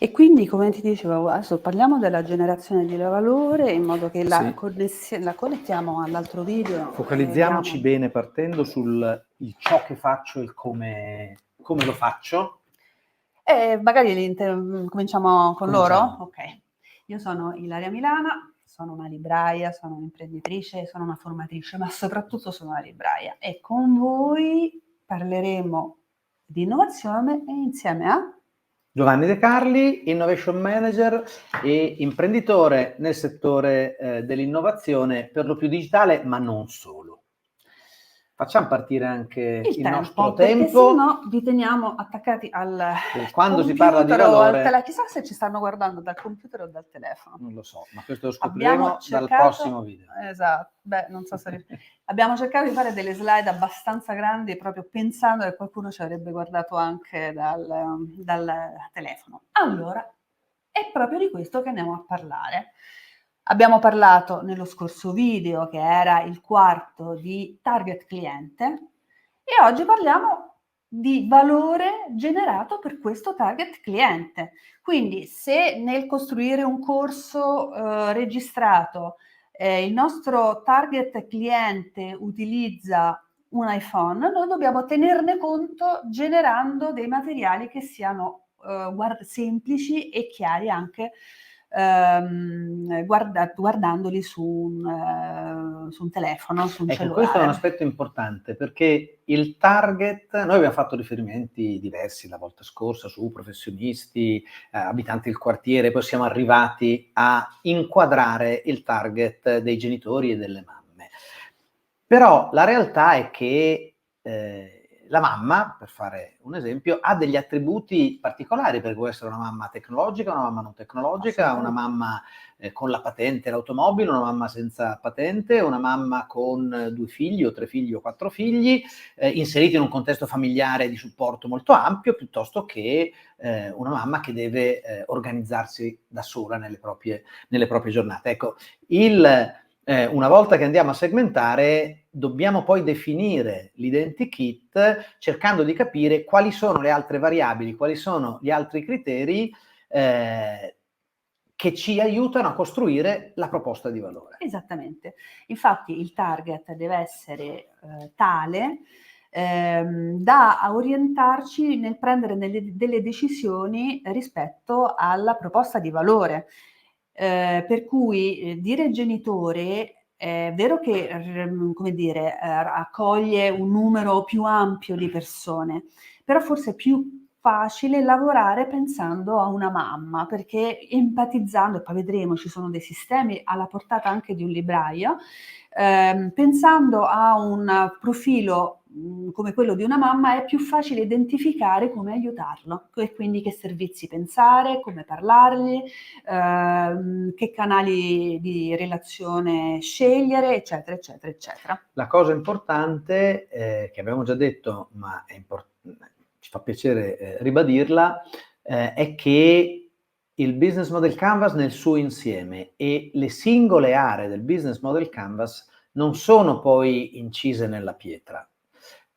E quindi, come ti dicevo, adesso parliamo della generazione di valore in modo che la connettiamo all'altro video. Focalizziamoci bene partendo sul ciò che faccio e come lo faccio. Magari cominciamo con loro? Ok. Io sono Ilaria Milana, sono una libraia, sono un'imprenditrice, sono una formatrice, ma soprattutto sono una libraia e con voi parleremo di innovazione e insieme a Giovanni De Carli, Innovation Manager e imprenditore nel settore dell'innovazione, per lo più digitale, ma non solo. Facciamo partire anche il nostro perché tempo. se no vi teniamo attaccati al quando si parla di valore, chissà se ci stanno guardando dal computer o dal telefono. Non lo so, ma questo lo scopriremo dal prossimo video. Esatto, non so se abbiamo cercato di fare delle slide abbastanza grandi proprio pensando che qualcuno ci avrebbe guardato anche dal telefono. Allora, è proprio di questo che andiamo a parlare. Abbiamo parlato nello scorso video, che era il quarto, di target cliente, e oggi parliamo di valore generato per questo target cliente. Quindi se nel costruire un corso registrato il nostro target cliente utilizza un iPhone, noi dobbiamo tenerne conto generando dei materiali che siano semplici e chiari anche guardandoli su un telefono, su un cellulare. Questo è un aspetto importante perché il target, noi abbiamo fatto riferimenti diversi la volta scorsa su professionisti, abitanti del quartiere, poi siamo arrivati a inquadrare il target dei genitori e delle mamme. Però la realtà è che la mamma, per fare un esempio, ha degli attributi particolari, perché può essere una mamma tecnologica, una mamma non tecnologica, una mamma con la patente l'automobile, una mamma senza patente, una mamma con 2 figli o 3 figli o 4 figli, inseriti in un contesto familiare di supporto molto ampio, piuttosto che una mamma che deve organizzarsi da sola nelle proprie giornate. Ecco, una volta che andiamo a segmentare, dobbiamo poi definire l'identikit cercando di capire quali sono le altre variabili, quali sono gli altri criteri che ci aiutano a costruire la proposta di valore. Esattamente. Infatti il target deve essere tale da orientarci nel prendere delle decisioni rispetto alla proposta di valore. Per cui dire genitore è vero che accoglie un numero più ampio di persone, però forse è più facile lavorare pensando a una mamma, perché empatizzando, e poi vedremo, ci sono dei sistemi alla portata anche di un libraio, pensando a un profilo come quello di una mamma è più facile identificare come aiutarlo e quindi che servizi pensare, come parlargli, che canali di relazione scegliere, eccetera, eccetera, eccetera. La cosa importante, che abbiamo già detto, ma ci fa piacere ribadirla, è che il Business Model Canvas nel suo insieme e le singole aree del Business Model Canvas non sono poi incise nella pietra.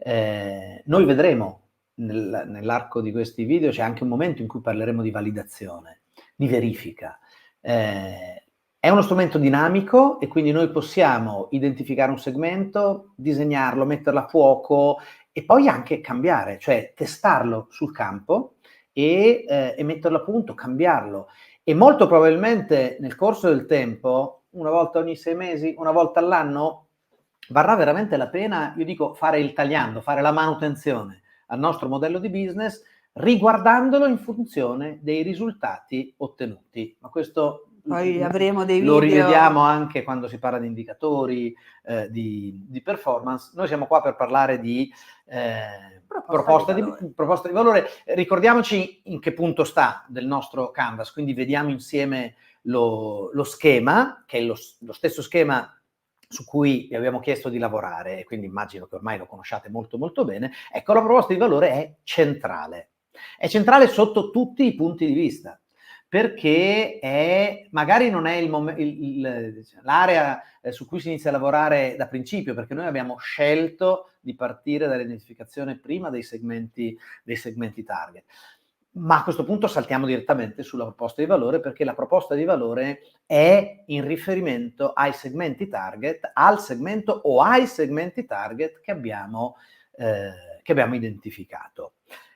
Noi vedremo nell'arco di questi video, c'è anche un momento in cui parleremo di validazione, di verifica. È uno strumento dinamico e quindi noi possiamo identificare un segmento, disegnarlo, metterlo a fuoco e poi anche cambiare, cioè testarlo sul campo e metterlo a punto, cambiarlo. E molto probabilmente nel corso del tempo, una volta ogni 6 mesi, una volta all'anno, varrà veramente la pena, io dico, fare il tagliando, fare la manutenzione al nostro modello di business, riguardandolo in funzione dei risultati ottenuti. Ma questo poi avremo dei video. Lo rivediamo anche quando si parla di indicatori, di performance. Noi siamo qua per parlare di proposta di valore. Ricordiamoci in che punto sta del nostro canvas, quindi vediamo insieme lo schema, che è lo stesso schema su cui vi abbiamo chiesto di lavorare, e quindi immagino che ormai lo conosciate molto molto bene. Ecco, la proposta di valore è centrale. È centrale sotto tutti i punti di vista, perché magari non è l'area su cui si inizia a lavorare da principio, perché noi abbiamo scelto di partire dall'identificazione prima dei segmenti target. Ma a questo punto saltiamo direttamente sulla proposta di valore, perché la proposta di valore è in riferimento ai segmenti target, al segmento o ai segmenti target che abbiamo identificato.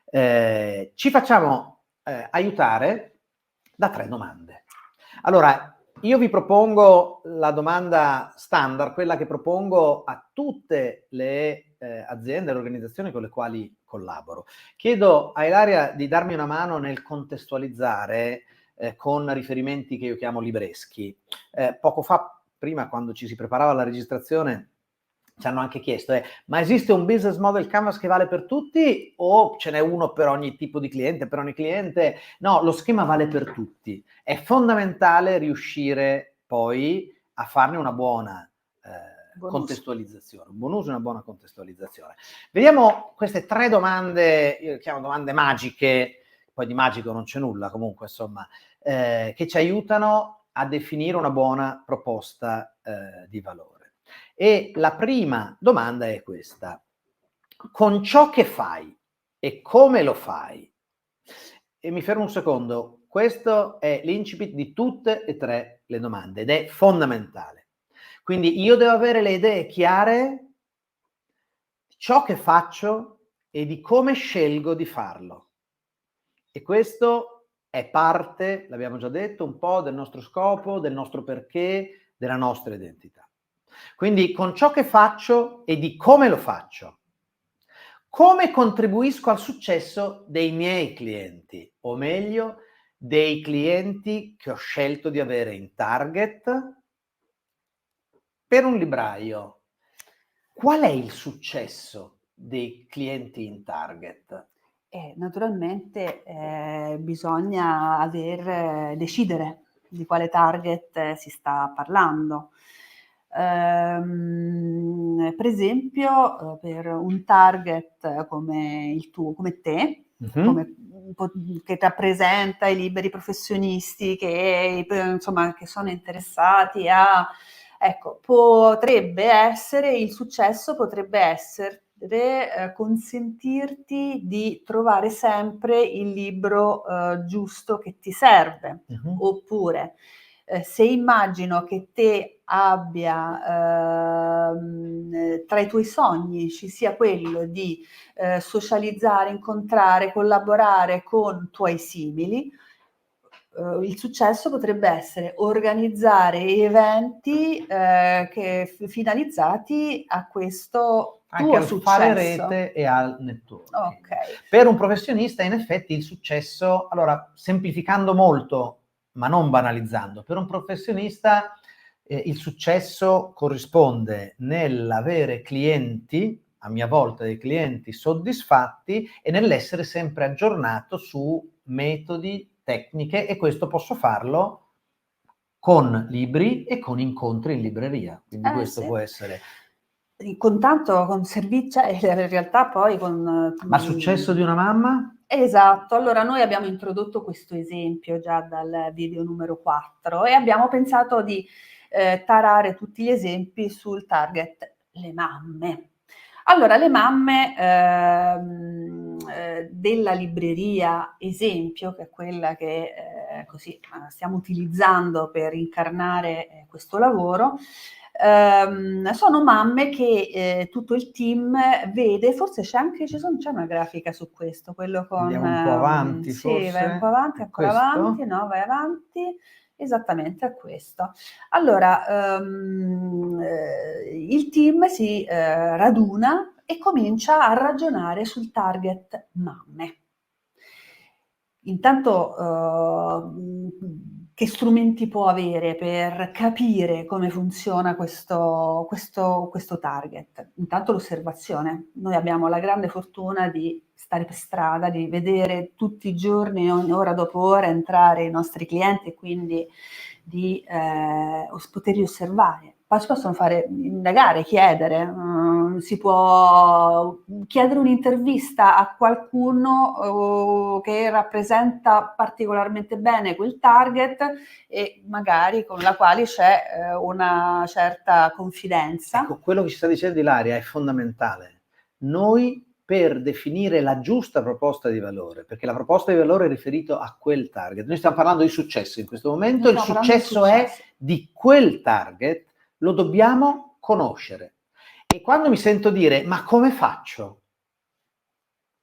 Ci facciamo aiutare da 3 domande. Allora, io vi propongo la domanda standard, quella che propongo a tutte le aziende, le organizzazioni con le quali collaboro. Chiedo a Ilaria di darmi una mano nel contestualizzare con riferimenti che io chiamo libreschi. Poco fa, prima, quando ci si preparava alla registrazione, ci hanno anche chiesto, ma esiste un business model Canvas che vale per tutti o ce n'è uno per ogni tipo di cliente, per ogni cliente? No, lo schema vale per tutti. È fondamentale riuscire poi a farne una buona contestualizzazione, un buon uso e una buona contestualizzazione. Vediamo queste 3 domande, io le chiamo domande magiche, poi di magico non c'è nulla comunque, insomma, che ci aiutano a definire una buona proposta di valore. E la prima domanda è questa: con ciò che fai e come lo fai? E mi fermo un secondo, questo è l'incipit di tutte e 3 le domande ed è fondamentale. Quindi io devo avere le idee chiare di ciò che faccio e di come scelgo di farlo. E questo è parte, l'abbiamo già detto, un po' del nostro scopo, del nostro perché, della nostra identità. Quindi con ciò che faccio e di come lo faccio. Come contribuisco al successo dei miei clienti, o meglio, dei clienti che ho scelto di avere in target. Per un libraio, qual è il successo dei clienti in target? Naturalmente bisogna decidere di quale target si sta parlando. Per esempio, per un target come il tuo, come te, come che rappresenta i liberi professionisti che insomma che sono interessati a, ecco, il successo potrebbe essere consentirti di trovare sempre il libro giusto che ti serve. Oppure se immagino che te abbia tra i tuoi sogni ci sia quello di socializzare, incontrare, collaborare con tuoi simili, il successo potrebbe essere organizzare eventi finalizzati a questo anche tuo al successo. Fare rete e al networking. Okay. Per un professionista, in effetti, il successo, allora, semplificando molto, ma non banalizzando, per un professionista il successo corrisponde nell'avere clienti, a mia volta dei clienti soddisfatti, e nell'essere sempre aggiornato su metodi, tecniche, e questo posso farlo con libri e con incontri in libreria. Quindi questo può essere... con servizi, in realtà poi con... Ma il successo di una mamma? Esatto, allora noi abbiamo introdotto questo esempio già dal video numero 4 e abbiamo pensato di tarare tutti gli esempi sul target le mamme. Allora, le mamme della libreria esempio, che è quella che così stiamo utilizzando per incarnare questo lavoro, sono mamme che tutto il team vede, forse c'è una grafica su questo, quello con... Andiamo un po' avanti, sì, forse. vai un po' avanti, ancora Questo? avanti, no, vai avanti, esattamente a questo. Allora, il team si raduna e comincia a ragionare sul target mamme. Intanto, che strumenti può avere per capire come funziona questo target? Intanto l'osservazione. Noi abbiamo la grande fortuna di stare per strada, di vedere tutti i giorni, ora dopo ora, entrare i nostri clienti e quindi di poterli osservare. Poi si possono fare, indagare, chiedere, si può chiedere un'intervista a qualcuno che rappresenta particolarmente bene quel target e magari con la quale c'è una certa confidenza. Ecco, quello che ci sta dicendo Ilaria è fondamentale. Noi per definire la giusta proposta di valore, perché la proposta di valore è riferita a quel target. Noi stiamo parlando di successo in questo momento, il successo è di quel target, lo dobbiamo conoscere. E quando mi sento dire, ma come faccio?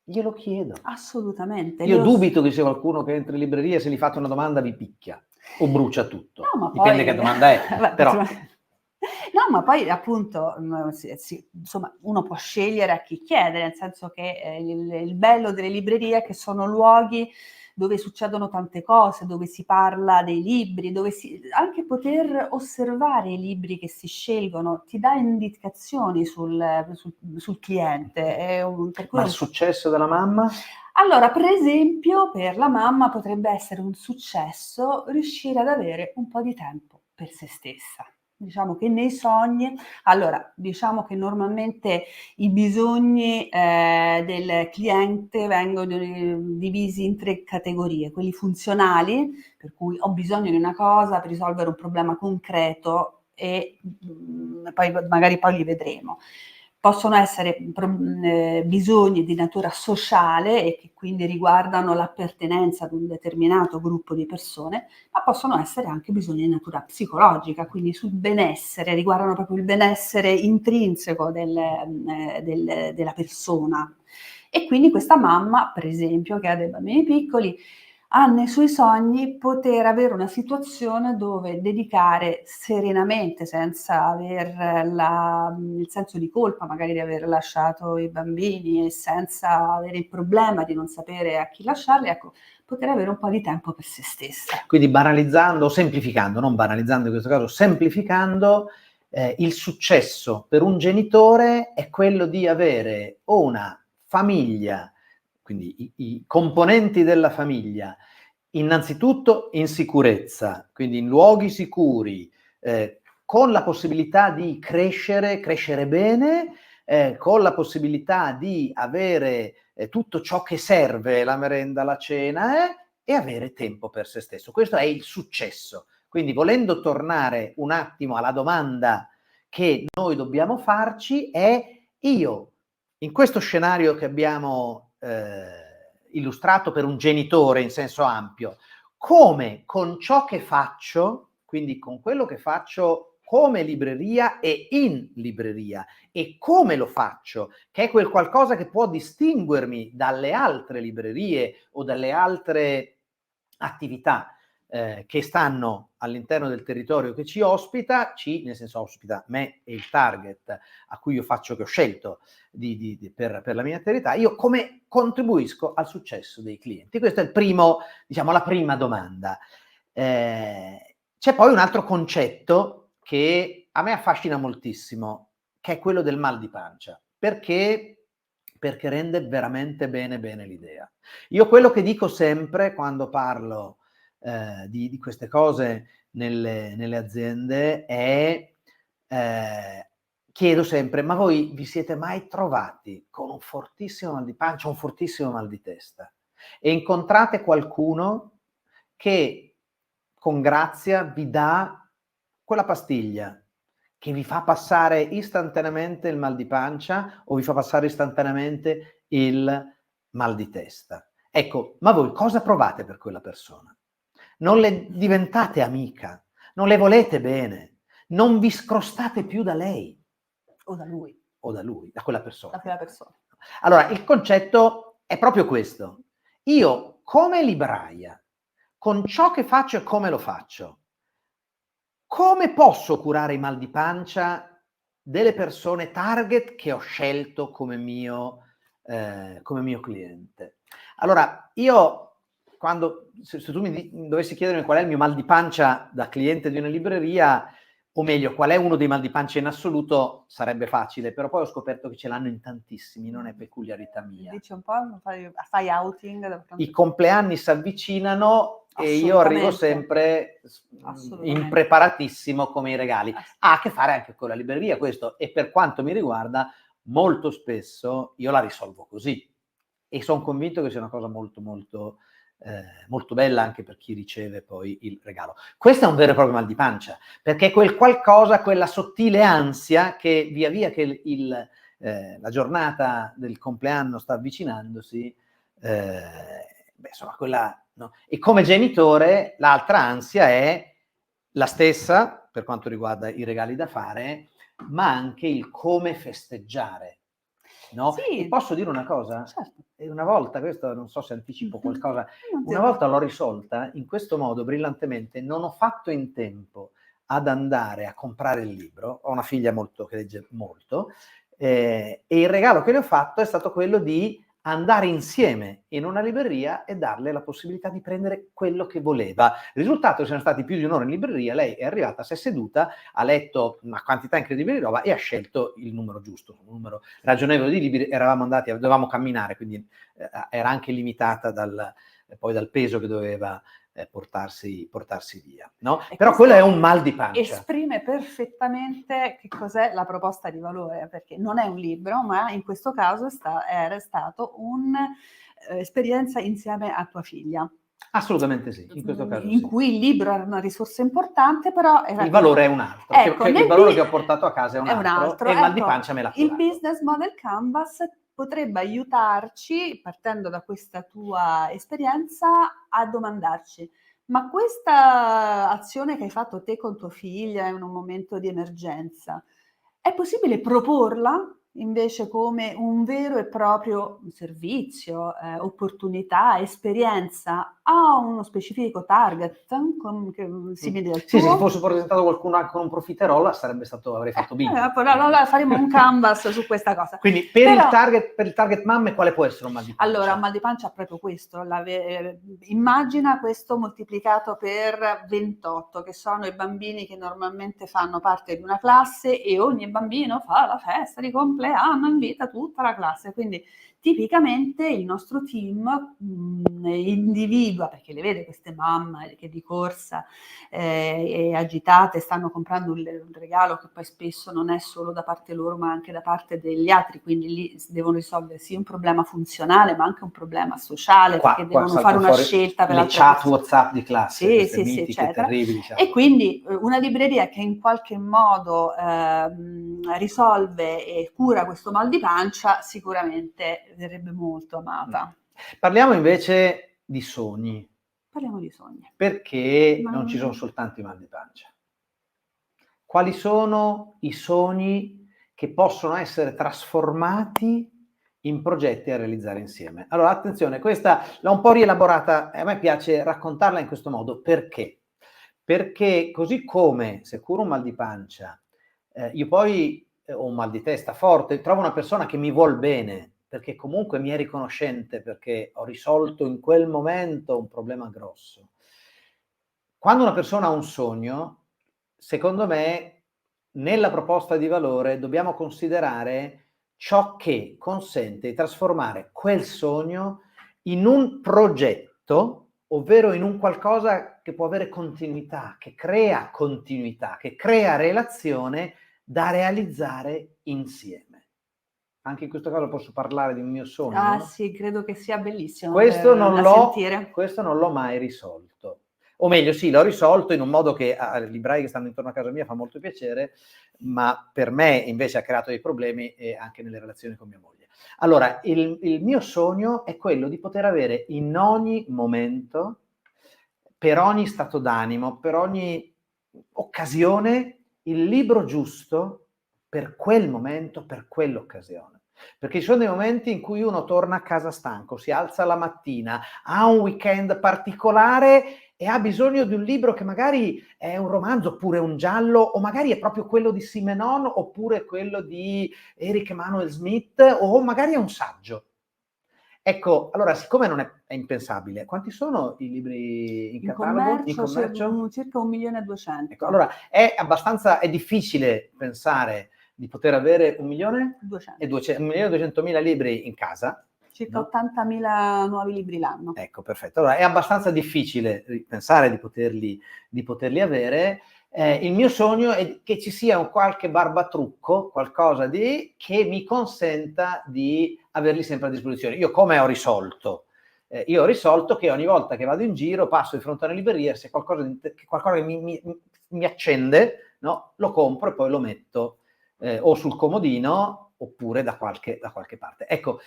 Glielo chiedo. Assolutamente. Io dubito che sia qualcuno che entra in libreria e se gli fate una domanda vi picchia o brucia tutto. No, ma dipende poi... che domanda è, però... No, ma poi appunto, insomma, uno può scegliere a chi chiedere, nel senso che il bello delle librerie è che sono luoghi dove succedono tante cose, dove si parla dei libri, dove anche poter osservare i libri che si scelgono ti dà indicazioni sul cliente. Per cui ma il successo della mamma? Allora, per esempio, per la mamma potrebbe essere un successo riuscire ad avere un po' di tempo per se stessa. Diciamo che nei sogni, allora, diciamo che normalmente i bisogni del cliente vengono divisi in 3 categorie: quelli funzionali, per cui ho bisogno di una cosa per risolvere un problema concreto e poi magari poi li vedremo. Possono essere bisogni di natura sociale e che quindi riguardano l'appartenenza ad un determinato gruppo di persone, ma possono essere anche bisogni di natura psicologica, quindi sul benessere, riguardano proprio il benessere intrinseco della persona. E quindi questa mamma, per esempio, che ha dei bambini piccoli, ha nei suoi sogni poter avere una situazione dove dedicare serenamente, senza aver il senso di colpa magari di aver lasciato i bambini e senza avere il problema di non sapere a chi lasciarli, ecco, poter avere un po' di tempo per se stessa. Quindi banalizzando, semplificando, non banalizzando in questo caso, semplificando, il successo per un genitore è quello di avere una famiglia, quindi i componenti della famiglia, innanzitutto in sicurezza, quindi in luoghi sicuri, con la possibilità di crescere bene, con la possibilità di avere tutto ciò che serve, la merenda, la cena, e avere tempo per se stesso. Questo è il successo. Quindi, volendo tornare un attimo alla domanda che noi dobbiamo farci, è: io, in questo scenario che abbiamo illustrato per un genitore in senso ampio, come con ciò che faccio, quindi con quello che faccio come libreria e in libreria, e come lo faccio, che è quel qualcosa che può distinguermi dalle altre librerie o dalle altre attività che stanno all'interno del territorio che ci ospita, nel senso ospita me e il target a cui io faccio, che ho scelto per la mia attività, io come contribuisco al successo dei clienti. Questo è il primo, diciamo, la prima domanda. C'è poi un altro concetto che a me affascina moltissimo, che è quello del mal di pancia. Perché rende veramente bene l'idea. Io quello che dico sempre quando parlo di queste cose nelle aziende è, chiedo sempre: ma voi vi siete mai trovati con un fortissimo mal di pancia, un fortissimo mal di testa, e incontrate qualcuno che con grazia vi dà quella pastiglia che vi fa passare istantaneamente il mal di pancia o vi fa passare istantaneamente il mal di testa? Ecco, ma voi cosa provate per quella persona? Non le diventate amica, non le volete bene, non vi scrostate più da lei o da lui, da quella persona. Da quella persona. Allora, il concetto è proprio questo. Io, come libraia, con ciò che faccio e come lo faccio, come posso curare i mal di pancia delle persone target che ho scelto come mio cliente? Allora, io, se tu mi dovessi chiedermi qual è il mio mal di pancia da cliente di una libreria, o meglio, qual è uno dei mal di pancia in assoluto, sarebbe facile, però poi ho scoperto che ce l'hanno in tantissimi, non è peculiarità mia. Dici un po', fai outing? I compleanni si avvicinano e io arrivo sempre impreparatissimo come i regali. Ha a che fare anche con la libreria questo, e per quanto mi riguarda molto spesso io la risolvo così, e sono convinto che sia una cosa molto molto bella anche per chi riceve poi il regalo. Questo è un vero e proprio mal di pancia, perché quel qualcosa, quella sottile ansia che via via che la giornata del compleanno sta avvicinandosi, insomma, quella, no? E come genitore l'altra ansia è la stessa per quanto riguarda i regali da fare, ma anche il come festeggiare, no? Sì. E posso dire una cosa? Certo. Una volta, questo non so se anticipo qualcosa, Non ti una volta l'ho risolta in questo modo brillantemente, non ho fatto in tempo ad andare a comprare il libro, ho una figlia che legge molto, e il regalo che le ho fatto è stato quello di andare insieme in una libreria e darle la possibilità di prendere quello che voleva. Il risultato, siamo stati più di un'ora in libreria, lei è arrivata, si è seduta, ha letto una quantità incredibile di roba e ha scelto il numero giusto, un numero ragionevole di libri. Eravamo andati, dovevamo camminare, quindi era anche limitata poi dal peso che doveva portarsi via, no? Però quello è un mal di pancia. Esprime perfettamente che cos'è la proposta di valore, perché non è un libro, ma in questo caso era stato un'esperienza insieme a tua figlia. Assolutamente sì, in questo caso in sì. cui il libro era una risorsa importante, però il valore è un altro, ecco, il valore che ho portato a casa è un altro, e il mal di ecco, pancia me l'ha il curato. business model canvas potrebbe aiutarci, partendo da questa tua esperienza, a domandarci: ma questa azione che hai fatto te con tua figlia in un momento di emergenza, è possibile proporla invece come un vero e proprio servizio, opportunità, esperienza a uno specifico target simile al Sì, tuo? se fosse presentato qualcuno con un profiterol avrei fatto bingo. Allora faremo un canvas su questa cosa. Quindi per il target mamme quale può essere un mal di pancia? Allora, un mal di pancia è proprio questo, immagina questo moltiplicato per 28, che sono i bambini che normalmente fanno parte di una classe e ogni bambino fa la festa di compleanno, invita tutta la classe, quindi tipicamente il nostro team individua, perché le vede queste mamme che di corsa e agitate stanno comprando un regalo che poi spesso non è solo da parte loro ma anche da parte degli altri, quindi lì devono risolvere sì un problema funzionale ma anche un problema sociale, perché devono fare una scelta per le chat WhatsApp di classe, sì, mitiche, eccetera. terribili, diciamo. E quindi una libreria che in qualche modo risolve e cura questo mal di pancia sicuramente verrebbe molto amata. Parliamo invece di sogni. Parliamo di sogni. Perché non ci sono soltanto i mal di pancia. Quali sono i sogni che possono essere trasformati in progetti a realizzare insieme? Allora, attenzione, questa l'ho un po' rielaborata, a me piace raccontarla in questo modo. Perché? Perché così come se curo un mal di pancia, io poi ho un mal di testa forte, trovo una persona che mi vuol bene, perché comunque mi è riconoscente, perché ho risolto in quel momento un problema grosso. Quando una persona ha un sogno, secondo me, nella proposta di valore dobbiamo considerare ciò che consente di trasformare quel sogno in un progetto, ovvero in un qualcosa che può avere continuità, che crea relazione da realizzare insieme. Anche in questo caso posso parlare di un mio sogno? Ah sì, credo che sia bellissimo Questo non sentire. l'ho mai risolto. O meglio, sì, l'ho risolto in un modo che ai librai che stanno intorno a casa mia fa molto piacere, ma per me invece ha creato dei problemi anche nelle relazioni con mia moglie. Allora, il mio sogno è quello di poter avere in ogni momento, per ogni stato d'animo, per ogni occasione, il libro giusto per quel momento, per quell'occasione. Perché ci sono dei momenti in cui uno torna a casa stanco, si alza la mattina, ha un weekend particolare e ha bisogno di un libro che magari è un romanzo oppure un giallo, o magari è proprio quello di Simenon oppure quello di Eric Emanuel Smith, o magari è un saggio. Ecco, allora, siccome non è impensabile, quanti sono i libri in catalogo? In commercio? Circa 1.200.000. Ecco, allora è difficile pensare di poter avere 1.200.000 libri in casa. Circa 80.000 nuovi libri l'anno. Ecco, perfetto. Allora, è abbastanza difficile pensare di poterli avere. Il mio sogno è che ci sia un qualche barbatrucco, qualcosa che mi consenta di averli sempre a disposizione. Io come ho risolto? Io ho risolto che ogni volta che vado in giro, passo di fronte a una libreria, se qualcosa che mi accende, no? Lo compro e poi lo metto o sul comodino oppure da qualche parte. Ecco,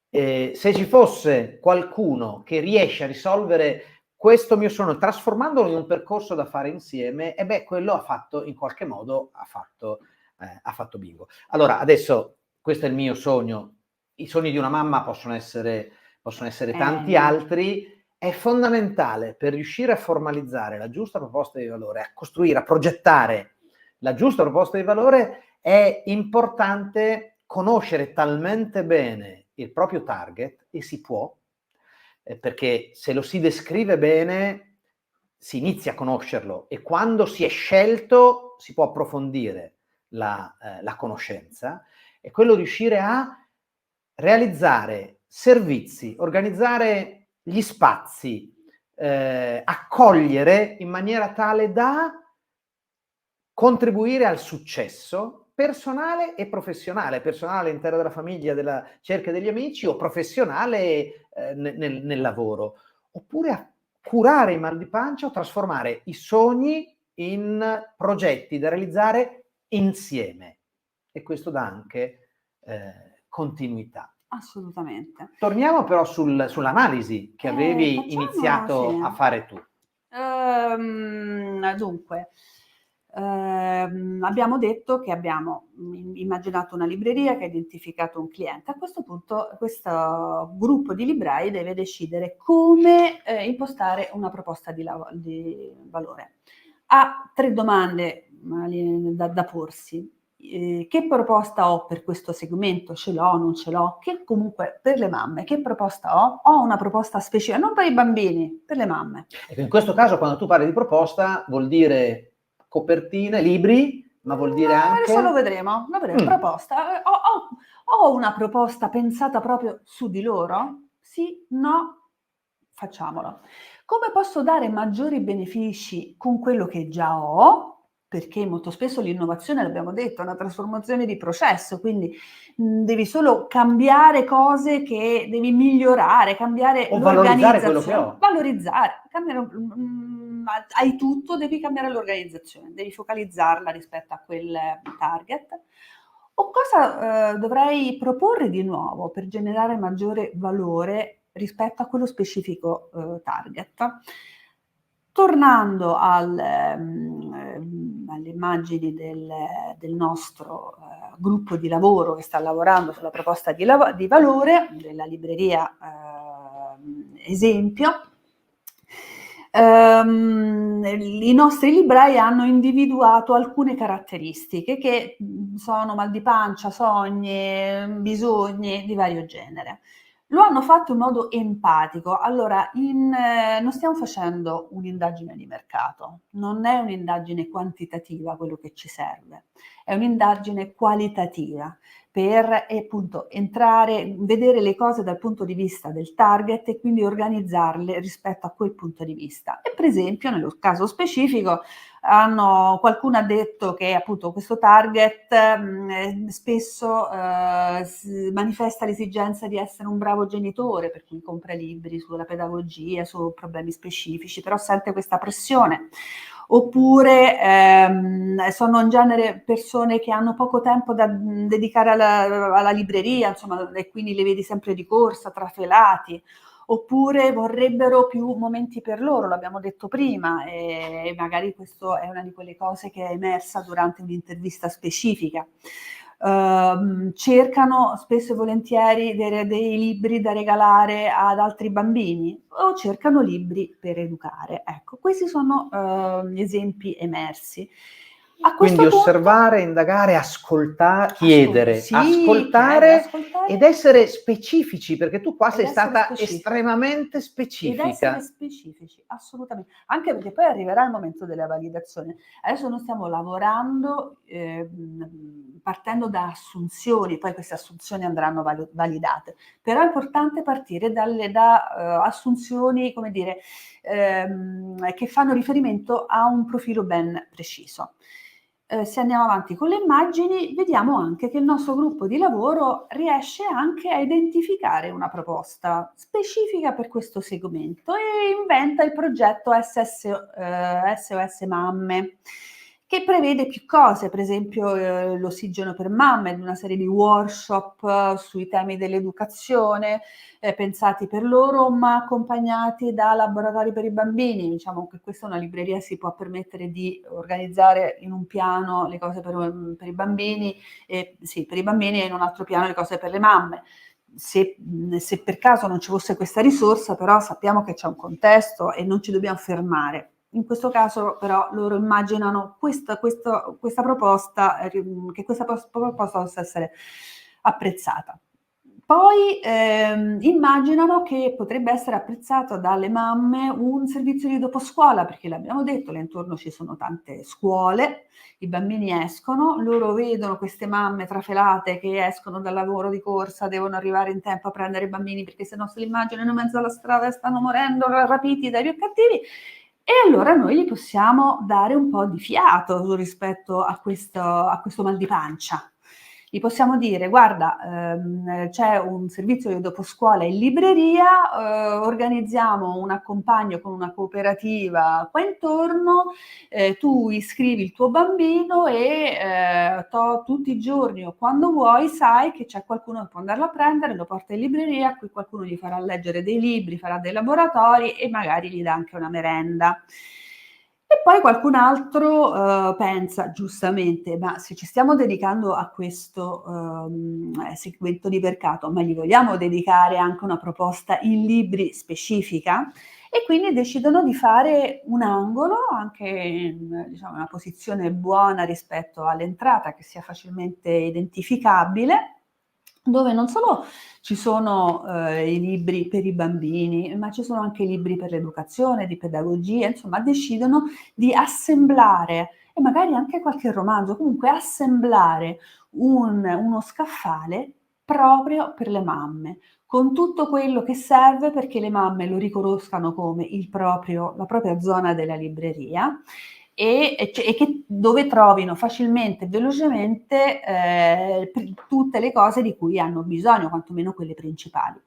se ci fosse qualcuno che riesce a risolvere questo mio sogno trasformandolo in un percorso da fare insieme, quello ha fatto, in qualche modo, ha fatto bingo. Allora, adesso questo è il mio sogno. I sogni di una mamma possono essere tanti altri. È fondamentale, per riuscire a formalizzare la giusta proposta di valore, a costruire, a progettare la giusta proposta di valore, è importante conoscere talmente bene il proprio target, e si può, perché se lo si descrive bene si inizia a conoscerlo, e quando si è scelto si può approfondire la conoscenza, è quello di riuscire a realizzare servizi, organizzare gli spazi, accogliere in maniera tale da contribuire al successo personale e professionale all'interno della famiglia, della cerchia degli amici, o professionale nel lavoro, oppure a curare i mal di pancia o trasformare i sogni in progetti da realizzare insieme, e questo dà anche continuità. Assolutamente. Torniamo però sull'analisi che avevi iniziato a fare tu. Dunque, abbiamo detto che abbiamo immaginato una libreria che ha identificato un cliente. A questo punto questo gruppo di librai deve decidere come impostare una proposta di valore. Ha 3 domande da porsi. Che proposta ho per questo segmento? Ce l'ho, non ce l'ho? Che comunque per le mamme, che proposta ho? Ho una proposta specifica, non per i bambini, per le mamme. In questo caso, quando tu parli di proposta, vuol dire copertine, libri, ma vuol dire anche... Adesso lo vedremo. Proposta. Ho una proposta pensata proprio su di loro? Sì? No? Facciamolo. Come posso dare maggiori benefici con quello che già ho? Perché molto spesso l'innovazione, l'abbiamo detto, è una trasformazione di processo, quindi devi solo cambiare cose, che devi migliorare, cambiare o valorizzare quello che l'organizzazione. ho. Valorizzare, hai tutto, devi cambiare l'organizzazione, devi focalizzarla rispetto a quel target. O cosa dovrei proporre di nuovo per generare maggiore valore rispetto a quello specifico target? Tornando alle immagini del nostro gruppo di lavoro che sta lavorando sulla proposta di valore della libreria esempio, i nostri librai hanno individuato alcune caratteristiche che sono mal di pancia, sogni, bisogni di vario genere. Lo hanno fatto in modo empatico. Allora, non stiamo facendo un'indagine di mercato, non è un'indagine quantitativa quello che ci serve, è un'indagine qualitativa per appunto entrare, vedere le cose dal punto di vista del target e quindi organizzarle rispetto a quel punto di vista. E per esempio, nello caso specifico, qualcuno ha detto che appunto questo target spesso manifesta l'esigenza di essere un bravo genitore, per cui compra libri sulla pedagogia, su problemi specifici, però sente questa pressione. Oppure sono in genere persone che hanno poco tempo da dedicare alla libreria, insomma, e quindi li vedi sempre di corsa, trafelati. Oppure vorrebbero più momenti per loro, l'abbiamo detto prima, e magari questo è una di quelle cose che è emersa durante un'intervista specifica. Cercano spesso e volentieri dei libri da regalare ad altri bambini o cercano libri per educare. Ecco, questi sono gli esempi emersi. Quindi osservare, indagare, ascoltare, chiedere, ascoltare ed essere specifici, perché tu qua sei stata estremamente specifica. Ed essere specifici, assolutamente. Anche perché poi arriverà il momento della validazione. Adesso noi stiamo lavorando partendo da assunzioni, poi queste assunzioni andranno validate, però è importante partire da assunzioni, come dire, che fanno riferimento a un profilo ben preciso. Se andiamo avanti con le immagini, vediamo anche che il nostro gruppo di lavoro riesce anche a identificare una proposta specifica per questo segmento e inventa il progetto SOS Mamme, che prevede più cose, per esempio l'ossigeno per mamme, una serie di workshop sui temi dell'educazione, pensati per loro, ma accompagnati da laboratori per i bambini. Diciamo che questa è una libreria si può permettere di organizzare in un piano le cose per i bambini, sì, per i bambini, e in un altro piano le cose per le mamme. Se per caso non ci fosse questa risorsa, però sappiamo che c'è un contesto e non ci dobbiamo fermare. In questo caso però loro immaginano questa proposta, che questa proposta possa essere apprezzata. Poi immaginano che potrebbe essere apprezzato dalle mamme un servizio di doposcuola, perché l'abbiamo detto, là intorno ci sono tante scuole, i bambini escono, loro vedono queste mamme trafelate che escono dal lavoro di corsa, devono arrivare in tempo a prendere i bambini perché sennò se li immaginano in mezzo alla strada e stanno morendo rapiti dai più cattivi. E allora noi gli possiamo dare un po' di fiato rispetto a questo mal di pancia. Gli possiamo dire: guarda, c'è un servizio di doposcuola in libreria, organizziamo un accompagno con una cooperativa qua intorno, tu iscrivi il tuo bambino e tutti i giorni o quando vuoi sai che c'è qualcuno che può andarlo a prendere, lo porta in libreria, qui qualcuno gli farà leggere dei libri, farà dei laboratori e magari gli dà anche una merenda. E poi qualcun altro pensa giustamente: ma se ci stiamo dedicando a questo segmento di mercato, ma gli vogliamo dedicare anche una proposta in libri specifica? E quindi decidono di fare un angolo, anche in diciamo, una posizione buona rispetto all'entrata, che sia facilmente identificabile, dove non solo ci sono i libri per i bambini, ma ci sono anche i libri per l'educazione, di pedagogia, insomma decidono di assemblare, e magari anche qualche romanzo, comunque assemblare uno scaffale proprio per le mamme, con tutto quello che serve perché le mamme lo riconoscano come la propria zona della libreria, e che dove trovino facilmente e velocemente tutte le cose di cui hanno bisogno, quantomeno quelle principali.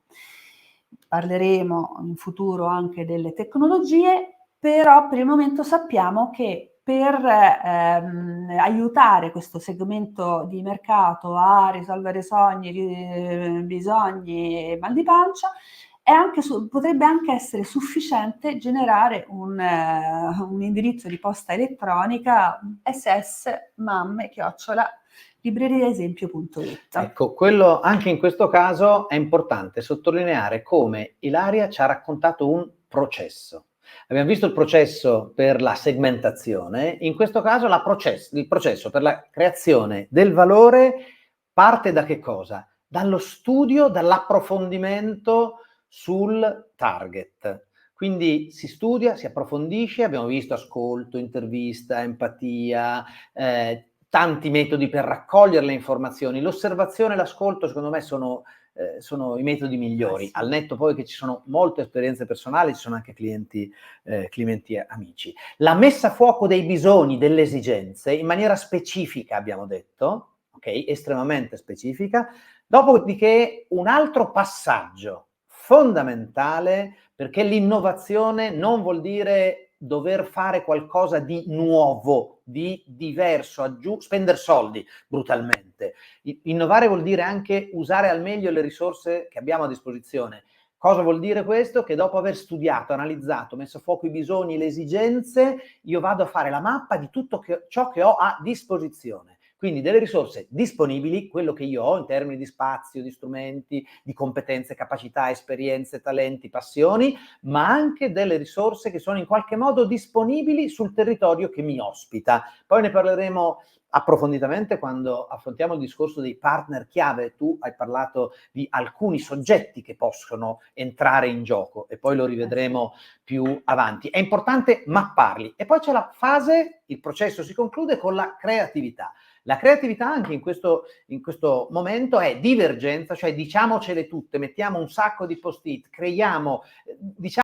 Parleremo in futuro anche delle tecnologie, però per il momento sappiamo che per aiutare questo segmento di mercato a risolvere sogni, bisogni e mal di pancia, potrebbe anche essere sufficiente generare un indirizzo di posta elettronica ssmamme@libreriaesempio.it. Ecco, quello anche in questo caso è importante sottolineare come Ilaria ci ha raccontato un processo. Abbiamo visto il processo per la segmentazione, in questo caso il processo per la creazione del valore parte da che cosa? Dallo studio, dall'approfondimento sul target. Quindi si studia, si approfondisce, abbiamo visto ascolto, intervista, empatia, tanti metodi per raccogliere le informazioni. L'osservazione e l'ascolto, secondo me, sono i metodi migliori. Sì. Al netto poi che ci sono molte esperienze personali, ci sono anche clienti amici. La messa a fuoco dei bisogni, delle esigenze, in maniera specifica, abbiamo detto, ok? Estremamente specifica. Dopodiché un altro passaggio fondamentale, perché l'innovazione non vuol dire dover fare qualcosa di nuovo, di diverso, spendere soldi brutalmente. Innovare vuol dire anche usare al meglio le risorse che abbiamo a disposizione. Cosa vuol dire questo? Che dopo aver studiato, analizzato, messo a fuoco i bisogni, le esigenze, io vado a fare la mappa di tutto ciò che ho a disposizione. Quindi delle risorse disponibili, quello che io ho in termini di spazio, di strumenti, di competenze, capacità, esperienze, talenti, passioni, ma anche delle risorse che sono in qualche modo disponibili sul territorio che mi ospita. Poi ne parleremo approfonditamente quando affrontiamo il discorso dei partner chiave. Tu hai parlato di alcuni soggetti che possono entrare in gioco e poi lo rivedremo più avanti. È importante mapparli. E poi c'è la fase, il processo si conclude con la creatività. La creatività anche in questo momento è divergenza, cioè diciamocele tutte, mettiamo un sacco di post-it, creiamo, diciamo